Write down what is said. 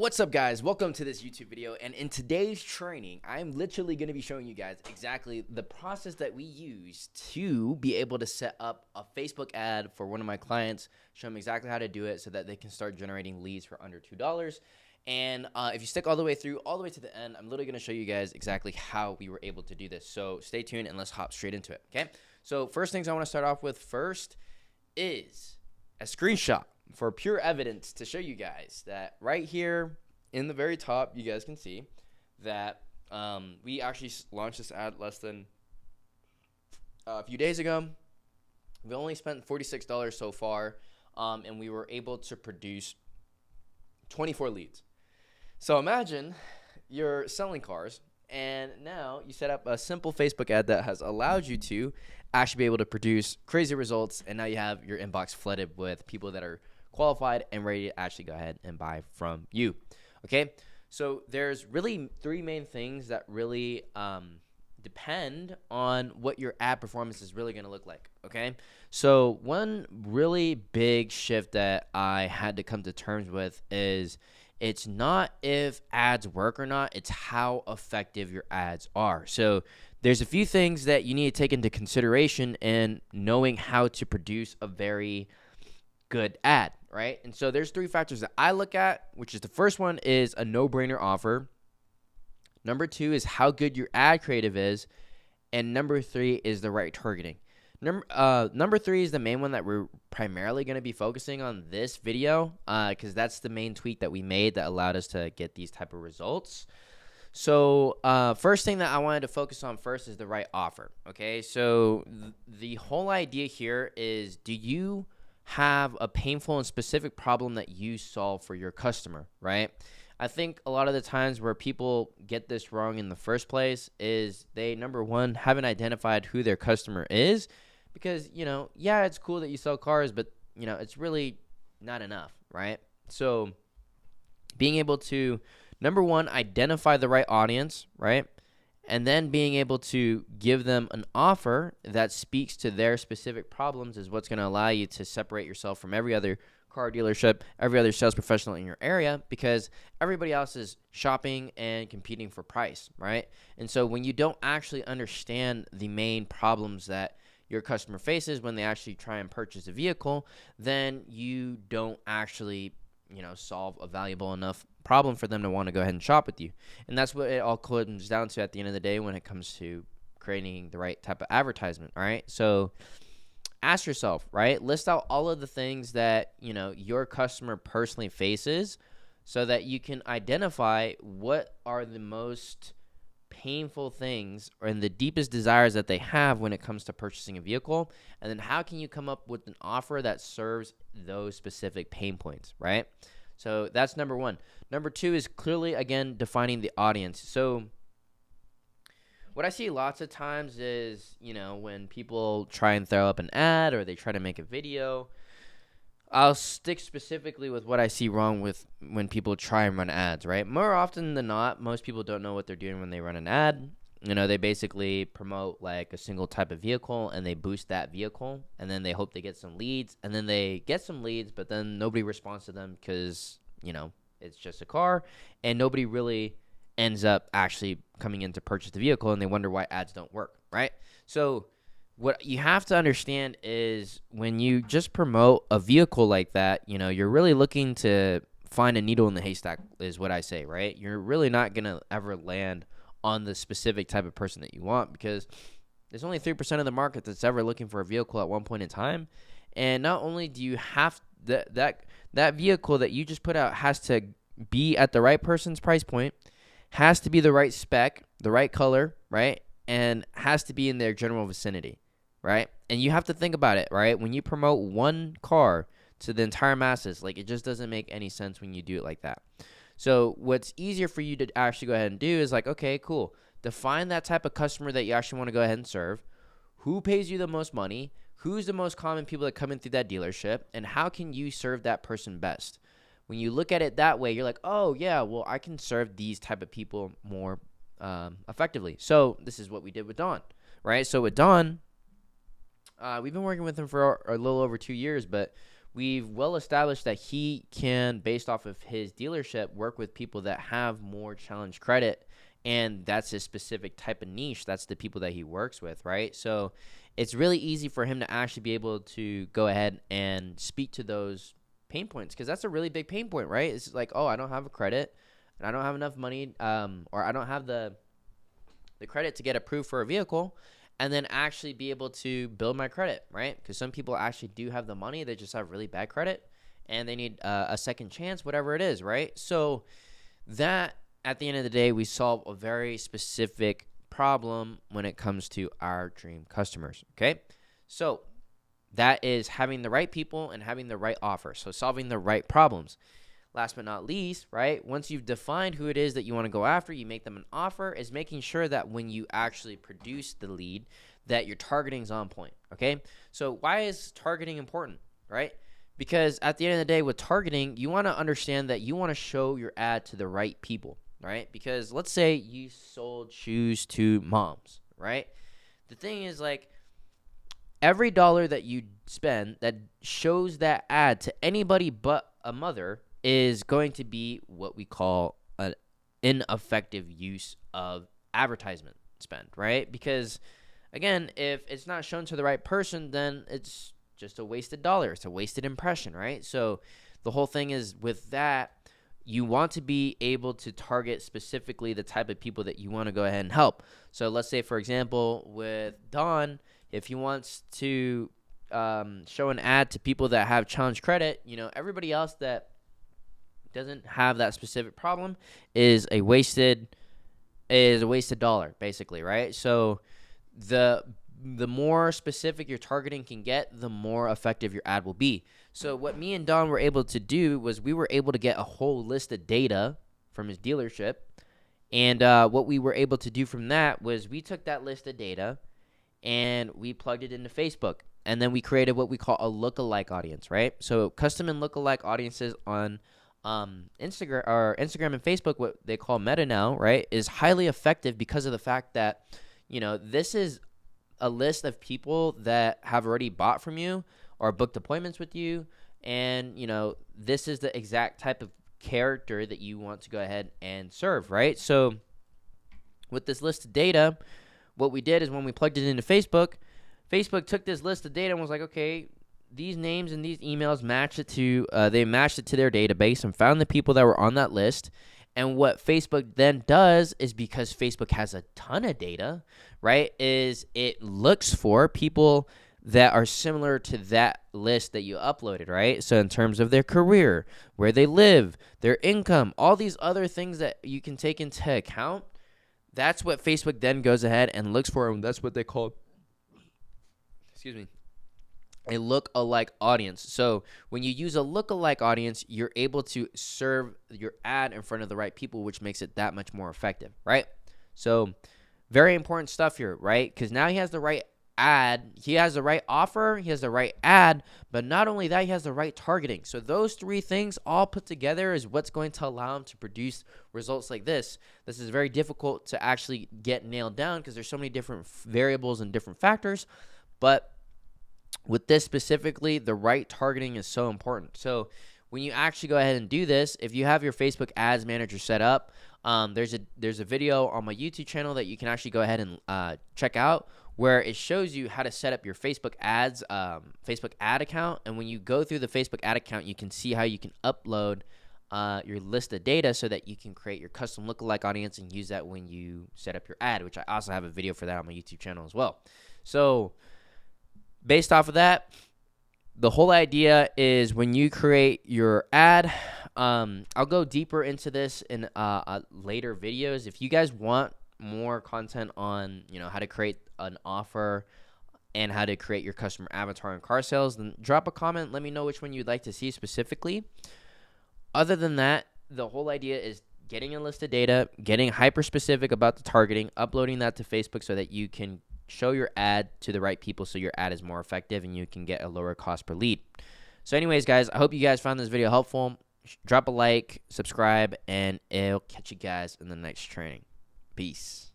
What's up, guys? Welcome to this YouTube video, and in today's training I'm literally going to be showing you guys exactly the process that we use to be able to set up a Facebook ad for one of my clients, show them exactly how to do it so that they can start generating leads for under $2. And if you stick all the way through, all the way to the end, I'm literally going to show you guys exactly how we were able to do this. So stay tuned and let's hop straight into it. Okay, so first things I want to start off with first is a screenshot for pure evidence to show you guys that right here in the very top, you guys can see that we actually launched this ad less than a few days ago. We only spent $46 so far, and we were able to produce 24 leads. So imagine you're selling cars, and now you set up a simple Facebook ad that has allowed you to actually be able to produce crazy results, and now you have your inbox flooded with people that are qualified and ready to actually go ahead and buy from you. Okay, so there's really three main things that really depend on what your ad performance is really going to look like. Okay, so one really big shift that I had to come to terms with is it's not if ads work or not, it's how effective your ads are. So there's a few things that you need to take into consideration in knowing how to produce a very good ad, right? And so there's three factors that I look at, which is the first one is a no-brainer offer. Number two is how good your ad creative is. And number three is the right targeting. Number three is the main one that we're primarily going to be focusing on this video because that's the main tweak that we made that allowed us to get these type of results. So first thing that I wanted to focus on first is the right offer. Okay, so the whole idea here is, do you have a painful and specific problem that you solve for your customer, right? I think a lot of the times where people get this wrong in the first place is they, number one, haven't identified who their customer is because, yeah, it's cool that you sell cars, but, it's really not enough, right? So being able to, number one, identify the right audience, right? And then being able to give them an offer that speaks to their specific problems is what's going to allow you to separate yourself from every other car dealership, every other sales professional in your area, because everybody else is shopping and competing for price, right? And so when you don't actually understand the main problems that your customer faces when they actually try and purchase a vehicle, then you don't actually solve a valuable enough problem for them to want to go ahead and shop with you. And that's what it all comes down to at the end of the day when it comes to creating the right type of advertisement, all right? So ask yourself, right? List out all of the things that, your customer personally faces so that you can identify what are the most painful things and the deepest desires that they have when it comes to purchasing a vehicle. And then how can you come up with an offer that serves those specific pain points, right? So that's number one. Number two is clearly, again, defining the audience. So what I see lots of times is, when people try and throw up an ad or they try to make a video, I'll stick specifically with what I see wrong with when people try and run ads, right? More often than not, most people don't know what they're doing when they run an ad. They basically promote like a single type of vehicle and they boost that vehicle and then they hope they get some leads and then they get some leads, but then nobody responds to them because, it's just a car and nobody really ends up actually coming in to purchase the vehicle and they wonder why ads don't work, right? So what you have to understand is when you just promote a vehicle like that, you're really looking to find a needle in the haystack is what I say, right? You're really not going to ever land on the specific type of person that you want because there's only 3% of the market that's ever looking for a vehicle at one point in time. And not only do you have that vehicle that you just put out has to be at the right person's price point, has to be the right spec, the right color, right? And has to be in their general vicinity, right? And you have to think about it, right? When you promote one car to the entire masses, like it just doesn't make any sense when you do it like that. So what's easier for you to actually go ahead and do is like, okay, cool. Define that type of customer that you actually want to go ahead and serve. Who pays you the most money? Who's the most common people that come in through that dealership? And how can you serve that person best? When you look at it that way, you're like, oh, yeah, well, I can serve these type of people more effectively. So this is what we did with Don, right? So with Don, we've been working with him for a little over 2 years, but we've well established that he can, based off of his dealership, work with people that have more challenged credit, and that's his specific type of niche. That's the people that he works with, right? So it's really easy for him to actually be able to go ahead and speak to those pain points, because that's a really big pain point, right? It's like, oh, I don't have a credit, and I don't have enough money, or I don't have the credit to get approved for a vehicle, and then actually be able to build my credit, right? Because some people actually do have the money, they just have really bad credit, and they need a second chance, whatever it is, right? So that, at the end of the day, we solve a very specific problem when it comes to our dream customers, okay? So that is having the right people and having the right offer, so solving the right problems. Last but not least, right, once you've defined who it is that you want to go after, you make them an offer, is making sure that when you actually produce the lead, that your targeting is on point, okay? So why is targeting important, right? Because at the end of the day, with targeting, you want to understand that you want to show your ad to the right people, right? Because let's say you sold shoes to moms, right? The thing is, like, every dollar that you spend that shows that ad to anybody but a mother is going to be what we call an ineffective use of advertisement spend, right? Because, again, if it's not shown to the right person, then it's just a wasted dollar. It's a wasted impression, right? So the whole thing is, with that, you want to be able to target specifically the type of people that you want to go ahead and help. So let's say, for example, with Don, if he wants to show an ad to people that have challenged credit, everybody else that doesn't have that specific problem is a wasted dollar, basically, right? So the more specific your targeting can get, the more effective your ad will be. So what me and Don were able to do was we were able to get a whole list of data from his dealership, and what we were able to do from that was we took that list of data and we plugged it into Facebook, and then we created what we call a lookalike audience, right? So custom and lookalike audiences on Instagram and Facebook, what they call Meta now, right, is highly effective because of the fact that, this is a list of people that have already bought from you or booked appointments with you, and, this is the exact type of character that you want to go ahead and serve, right? So with this list of data, what we did is when we plugged it into Facebook took this list of data and was like, okay, these names and these emails they matched it to their database and found the people that were on that list. And what Facebook then does is, because Facebook has a ton of data, right, is it looks for people that are similar to that list that you uploaded, right? So in terms of their career, where they live, their income, all these other things that you can take into account, that's what Facebook then goes ahead and looks for, and that's what they call, a look-alike audience. So when you use a look-alike audience, you're able to serve your ad in front of the right people, which makes it that much more effective, right? So very important stuff here, right? Because now he has the right ad, he has the right offer, he has the right ad, but not only that, he has the right targeting. So those three things all put together is what's going to allow him to produce results like this. This is very difficult to actually get nailed down because there's so many different variables and different factors, but with this specifically, the right targeting is so important. So when you actually go ahead and do this, if you have your Facebook Ads Manager set up, there's a video on my YouTube channel that you can actually go ahead and check out, where it shows you how to set up your Facebook ads, Facebook ad account. And when you go through the Facebook ad account, you can see how you can upload your list of data so that you can create your custom lookalike audience and use that when you set up your ad, which I also have a video for that on my YouTube channel as well. So based off of that, the whole idea is when you create your ad, I'll go deeper into this in later videos. If you guys want more content on, how to create an offer and how to create your customer avatar in car sales, then drop a comment. Let me know which one you'd like to see specifically. Other than that, the whole idea is getting a list of data, getting hyper specific about the targeting, uploading that to Facebook so that you can show your ad to the right people so your ad is more effective and you can get a lower cost per lead. So anyways, guys, I hope you guys found this video helpful. Drop a like, subscribe, and I'll catch you guys in the next training. Peace.